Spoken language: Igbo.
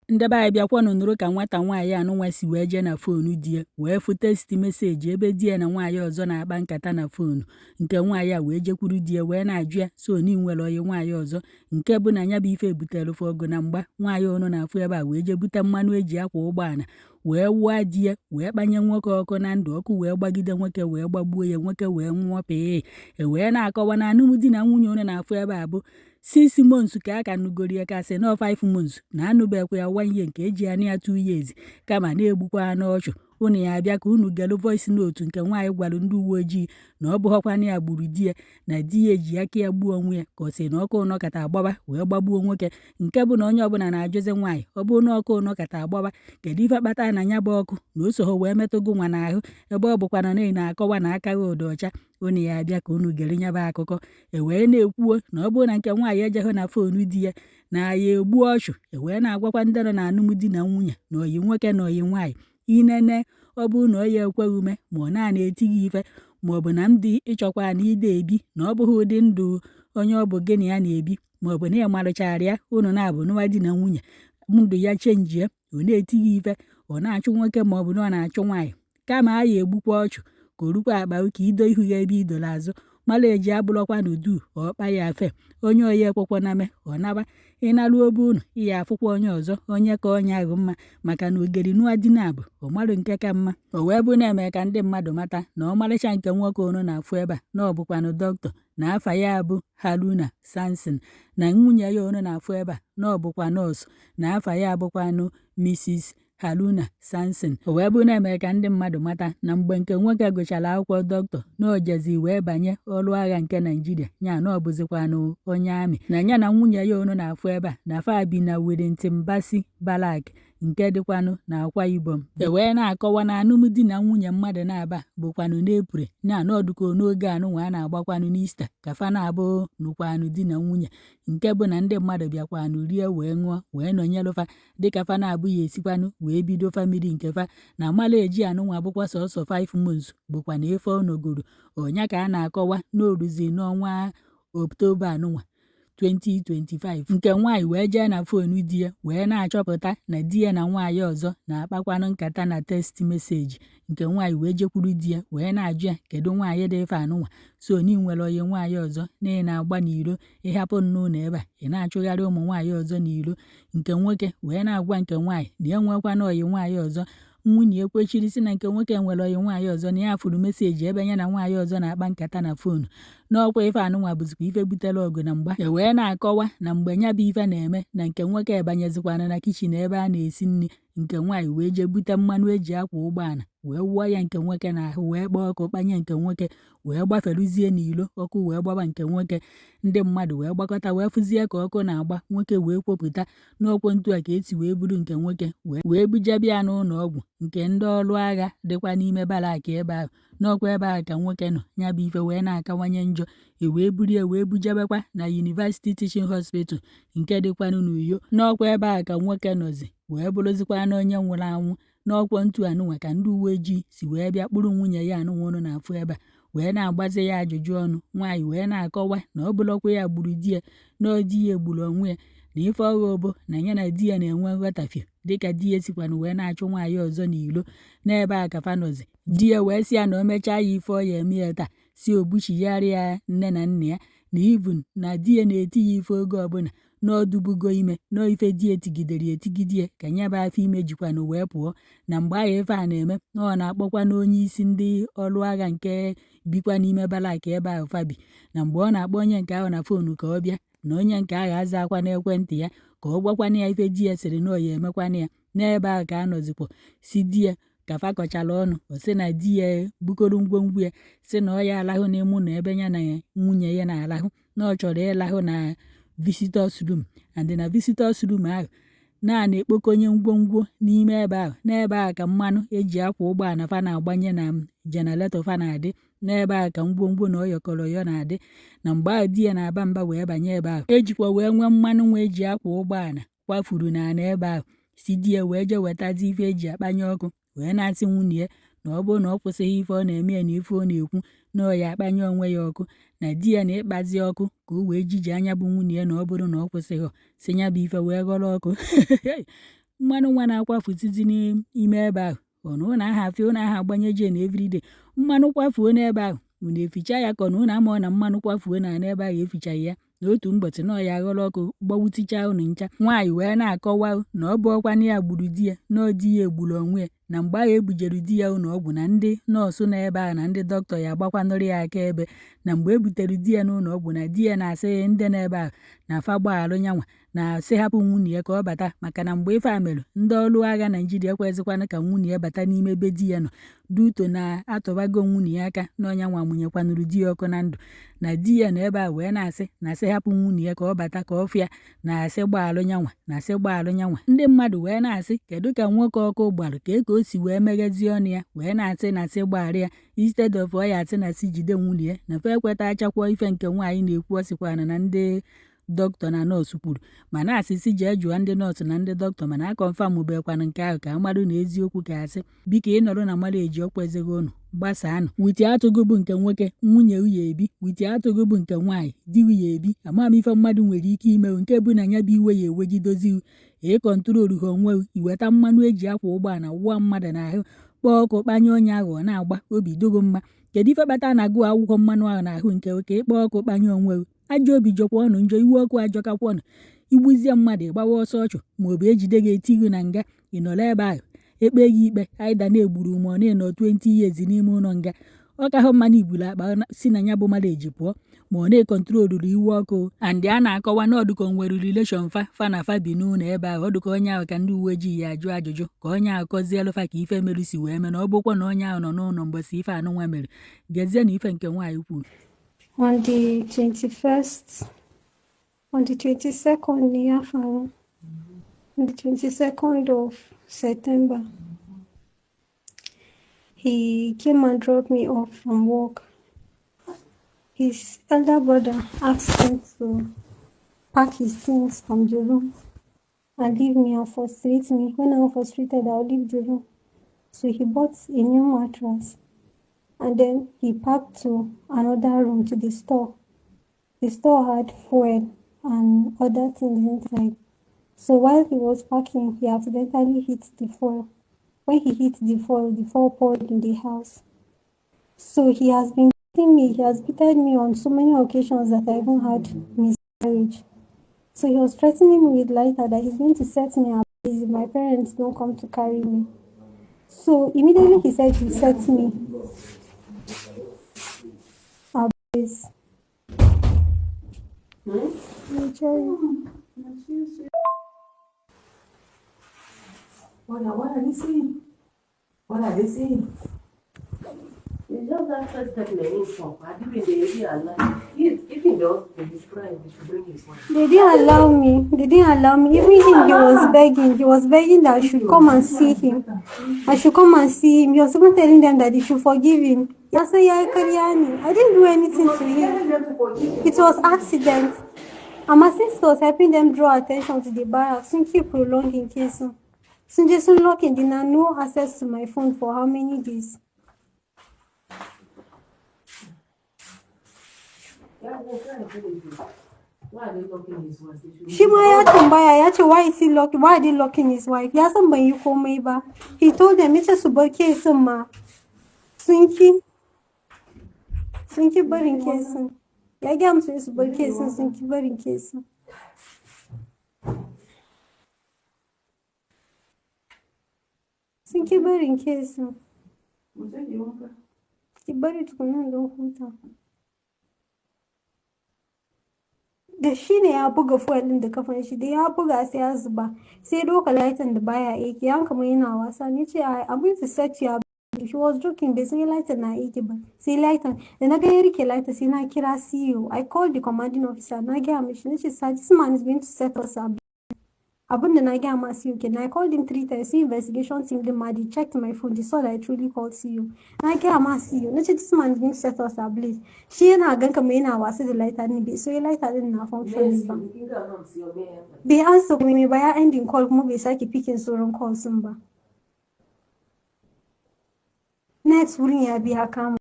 ndebe anyị bịakwanụ nụrụ ka nwata nwaanyị anụnwa si wee jee na foonu di ya wee fụ testi meseji ebe di ya na nwaanyị ọzọ na-akpa nkata na foonu nke nwaanyị a wee jekwuru di ya wee na-ajụ ya so na nwere oyi nwaanyị ọzọ nke bụ na ya bụ ife butere ofe ọgụ na mgba nwaanyị ọnụ na-afụ ebe a wee jee bute mmanụ eji akwa ụgbọala wee wụọ di ya wee kpanye nwoke ọkụ na ndụ ọkụ wee gbagide nwoke wee gbagbuo ya nwoke wee nwụọ pee wee na-akọwa na alụmdi na nwunye ọnụ na-afụ ebe a bụ 6 months ka a ka nugoro ya kasị na 5 months na anụbekwa ya 1 year nke eji anị ya 2 years kama na-egbukwa n'ọchụ unu ya abịa ka unu gelu voice note nke nwaanyị gwara ndị uwe ojii na ọ bụghọkwana ya gburu di ya na di ya eji aka ya gbuo onwe ya ka ọ sị na ọkụ ụnọkata agbaba wee gbagbuo nwoke nke bụ na onye ọbụla na-ajụzi nwaanyị ọ bụ na ọkụ ụnọkata agbaba kedu ife kpatara na ya bụ ọkụ na o so ha wee metụgo nwa n'ahụ ebe ọ bụkwana na ị na-akọwa na aka gị ụdọ ọcha unu ya abịa ka unu gere nyaba akụkọ wee na-ekwuo na ọ bụrụ na nke nwaanyị ejeghị na foonu di ya na ya egbuo ọchụ wee na-agwakwa ndị nọ na alụmdi na nwunye na oyi nwoke na oyi nwaanyị inene ọ bụ na oyi ekweghị ume ma ọ na-ana etighị ife ma ọ bụ na ndị ịchọkwa na ide ebi na ọ bụghị ụdị ndụ onye ọ bụ gị na ya na-ebi ma ọ bụ na ị marụchara ya unu na-abụ nwa di na nwunye ndụ ya chenji ya ọ na-etighị ife ọ na-achụ nwoke ma ọ bụ na ọ na-achụ nwaanyị kama a ya egbukwa ọchụ ka o rukwa akpa ka ido ihu ya ebe idoro azụ mara eji abụrọkwa n'udu ọkpa ya afe onye oyi ekwekwa na me ọ naba ịnarụ obe unu iya afụkwa onye ọzọ onye ka onye ahụ mma maka na ogeri nụa di na abụ ọ marụ nke ka mma o wee bụ na-eme ka ndị mmadụ mata na ọmarịcha nke nwoke ọnụ na-afụ ebe a na ọbụkwanụ dọkịta na afa ya bụ Haruna Samson na nwunye ya ọnụ na-afụ ebe a na ọbụkwa nọọsụ na afa ya bụkwanụ Mrs. Haruna Samson o wee bụ na-eme ka ndị mmadụ mata na mgbe nke nwoke gụchara akwụkwọ dọkịta na ojezi wee banye ọrụ agha nke Naịjirịa ya na ọ bụzikwanụ onye amị na ya na nwunye ya ọnụ na-afụ ebe a na fa bi na Wellington Basi Barak nke dịkwanụ na Akwa Ibom wee na-akọwa na alụmdi na nwunye mmadụ na-aba bụkwanụ n'Eprel na anọdụko n'oge anụnwa a na-agbakwanụ n'Ista ka fa na-abụ nụkwanụ di na nwunye nke bụ na ndị mmadụ bịakwanụ rie wee ṅụọ wee nọnyelụfa dịka fa na-abụghị esikwanụ wee bido famili nke fa na amala eji anụnwa bụkwa sọsọ 5 months bụkwa na efe ọnọgoro ọnya ka a na-akọwa n'oruzi n'ọnwa Oktoba anụnwa 2025 nke nwaanyị wee jee na foonu di ya wee na-achọpụta na di ya na nwaanyị ọzọ na-akpakwanụ nkata na testi meseji nke nwaanyị wee jekwuru di ya wee na-ajụ ya kedu nwaanyị dị ife anụnwa so na ị nwere oyi nwaanyị ọzọ na ị na-agba n'iro ịhapụ n'ụlọ ebe a ị na-achụgharị ụmụ nwaanyị ọzọ n'iro nke nwoke wee na-agwa nke nwaanyị na enwekwana oyi nwaanyị ọzọ nwunye ekwechiri si na nke nwoke nwere oyi nwaanyị ọzọ na ya fụrụ meseji ebe ya na nwaanyị ọzọ na-akpa nkata na foonu n'ọkwa ife anụnwa bụzikwa ife butere ọgụ na mgba wee na-akọwa na mgbe nya bụ ife na-eme na nke nwoke ebanyezikwana na kichin ebe a na-esi nri nke nwaanyị wee jee bute mmanụ eji akwa ụgbọala wee wụọ ya nke nwoke n'ahụ wee kpọọ ọkụ kpanye nke nwoke wee gbaferuzie n'ilo ọkụ wee gbaba nke nwoke ndị mmadụ wee gbakọta wee fụzie ka ọkụ na-agba nwoke wee kwopụta n'ọkwọ ntu a ka esi wee buru nke nwoke wee bujebịa n'ụlọ ọgwụ nke ndị ọrụ agha dịkwa n'ime barak ebe ahụ n'ọkwa ebe ahụ ka nwoke nọ ya bụ ife wee na-akawanye njọ wee burie wee bujebekwa na University Teaching Hospital nke dịkwanụ n'Uyo n'ọkwa ebe ahụ ka nwoke nọzi wee bụrụzikwa na onye nwụrụ anwụ n'ọkwọ ntu anụnwa ka ndị uwe ojii si wee bịa kpụrụ nwunye ya anụnwa ọnụ na-afụ ebe a wee na-agbazi ya ajụjụ ọnụ nwaanyị wee na-akọwa na ọ bụrụkwa ya gburu di ya na di ya egburu onwe ya na ife ọgha obo na ya na di ya na-enwe nghọtafie dịka di ya sikwanụ wee na-achụ nwaanyị ọzọ n'ilo n'ebe a ka fanọzi di ya wee sị ya na o mechaa ya ife ọ ya eme ya taa si ogbuchigharịa ya nne na nna ya na ivun na di ya na-eti ya ife oge ọbụla n'ọdụbugo ime n'ife di etigide ka nya bụ afọ ime jikwanụ wee pụọ na mgbe ahụ ife a na-eme na ọ na-akpọkwa n'onye isi ndị ọrụ agha nke bikwa n'ime barak ebe ahụ fabi na mgbe ọ na-akpọ onye nke ahụ na foonu ka ọ bịa na onye nke ahụ aza akwa n'ekwentị ya ka ọ gwakwana ya ife di ya sịrị na ọ ya emekwana ya n'ebe ahụ ka a nọzikwa si di ya ka fakọchala ọnụ ọ sị na di ya bukoro ngwongwo ya sị na ọ ya alahụ n'ime na ebe ya na nwunye ya na-alahụ na ọ chọrọ ịlahụ na visitors room and na visitors room ahụ na-ekpokonye ngwongwo n'ime ebe ahụ n'ebe ahụ ka mmanụ eji akwa ụgbọala fa na-agbanye na jenareto fa na-adị n'ebe ahụ ka ngwongwo na ọyọkọrọ ya na-adị na mgbe ahụ di ya na-aba mba wee banye ebe ahụ ejikwa wee nwee mmanụ nwa eji akwa ụgbọala kwafuru n'ala ebe ahụ si di ya wee jee wetazi ife eji akpanye ọkụ wee na-asị nwunye ya na ọ bụrụ na ọ kwụsịghị ife ọ na-eme ya na ife ọ na-ekwu na ọ ya akpanye onwe ya ọkụ na di ya na-ịkpazi ọkụ ka o wee jiji anya bụ nwunye ya na ọ bụrụ na ọ kwụsịghị si ya bụ ife wee ghọrọ ọkụ mmanụ nwa na-akwafutizi n'ime ebe ahụ ọnụ na aha afịa ụnụ aha agbanye jen everyday mmanụ kwafuo n'ebe ahụ unu eficha ya ka ọnụ na ama na mmanụ kwafuo na n'ebe ahụ efichaghị ya n'otu ụbọchị na ọya aghọrọ ọkụ gbawutichaa unu ncha nwaanyị wee na-akọwa na ọ bụ ọkwa ya gburu di ya na ọ di ya egburu onwe ya na mgbe ahụ ebujere di ya ụlọ ọgwụ na ndị nọọsụ n'ebe ahụ na ndị dọkịta ya agbakwanụrụ ya akaebe na mgbe ebutere di ya n'ụlọ ọgwụ na di ya na-asị ndị n'ebe ahụ na afa gbaghalụ nyanwa na-asị hapụ nwunye ya ka ọ bata maka na mgbe ife a mere ndị ọrụ agha Naijiria ekwezikwana ka nwunye ya bata n'ime ebe di ya nọ duto na-atụbago nwunye ya aka na ọnya nwa mụnyekwanụrụ di ya ọkụ na ndụ na di ya na ebe a wee na-asị hapụ nwunye ya ka ọ bata ka ọ fịa na-asị gbaalụ nyanwa ndị mmadụ wee na-asị kedu ka nwoke ọkụ gbara ka o si wee meghezie ọnụ ya wee na-asị gbara ya instead of ọ ya asị na si jide nwunye ya na fe ekweta achakwa ife nke nwaanyị na-ekwu ọsịkwana na ndị dọkịta na nọọsụ kwuru ma na-asịsị jee jụọ ndị nọọsụ na ndị dọkịta mana akọnfamụbekwana nke ahụ ka mmadụ na eziokwu ka asị biko ịnọrọ na mmadụ eji ọkwa ezeghị ụnụ gbasaanụ witi atụgụ bụ nke nwoke nwunye uye ebi witi atụgụ bụ nke nwaanyị di uye ebi amamife mmadụ nwere ike ime nke bụ na ya bụ iwe ya ewegidozi ịkọntrolu ha onwe iweta mmanụ eji akwa ụgbọala wụọ mmadụ n'ahụ kpọọ ọkụ kpanye onye ahụ ọ na-agba obi dogo mma kedu ife kpata na-agụ akwụkwọ mmanụ ahụ n'ahụ nke oke ịkpọ ọkụ kpanye onwe ajọ obi jọkwa ọnụ njọ iwe ọkụ ajọkakwa ọnụ igbuzie mmadụ ịgbawa ọsọ ọchụ maọbụ ejide gị eti gị na nga ịnọrọ ebe ahụ ekpe gị ikpe aịda na-egburu ma ọ na-enọ 20 years n'ime ụlọ nga ọ ka hụ mmanụ igburu akpa si na ya bụ mmadụ eji pụọ ma ọ na-ekọntroluru iwe ọkụ and a na-akọwa na ọdụka nwere relation fa na fa bi n'ụlọ ebe ahụ ọdụka onye ahụ ka ndị uwe ojii ya ajụ ajụjụ ka onye ahụ kọzielụfa ka ife mere si wee mee na ọ bụkwa na onye ahụ nọ n'ụlọ mgbọsị ife anụnwa mere gezie na ife nke nwaanyị kwuru on the 21st, on the 22nd, on the 22nd of September, he came and dropped me off from work. His elder brother asked him to pack his things from the room and leave me and frustrate me. When I'm frustrated, I'll leave the room. So he bought a new mattress. And then he packed to another room to the store. The store had fuel and other things inside. So while he was packing, he accidentally hit the fuel. When he hit the fuel poured in the house. So he has been beating me. He has beaten me on so many occasions that I even had miscarriage. So he was threatening me with lighter that he's going to set me up if my parents don't come to carry me. So immediately he said he set me. What are they saying? What are they saying? It's just that first step in the shop. I didn't really allow. Even though he's crying, he should bring his wife. They didn't allow me. Even him, he was begging that I should come and see him. He was even telling them that they should forgive him. I didn't do anything to him. It was accident. My sister was helping them draw attention to the barracks. Since keep prolonging case. Since just unlocking, they had no access to my phone for how many days? Why are they locking his wife? Why is he locking? Why are they locking his wife? He hasn't been you call me back. He told them it's just a case ma. Sinki burning case. Yeah, I'm saying it's a case and Sinki burning case. Sinki burning case. He buried to da shi ne ya buga fuel din da kafan shi da ya buga sai ya zuba sai doka lighter da baya aiki yan kamar yana wasa ne ce I'm going to set you up. She was joking bai san lighter na aiki ba sai lighter da na ga ya rike lighter sai na kira CEO. I called the commanding officer na ga mishi nace sir this man is going to set us up. Abin da na ga ma CEO kenan. I called him 3 times. See investigation team the ma checked my phone. They saw that I truly called CEO. Na ga ma CEO nace this man is going to set us ablaze. Shi yana gan kamar yana wasa da lighter ne bai so lighter din na function ba. Bai answer me ba ya ending call kuma bai sake picking sauran calls ba. Next wurin ya biya kama.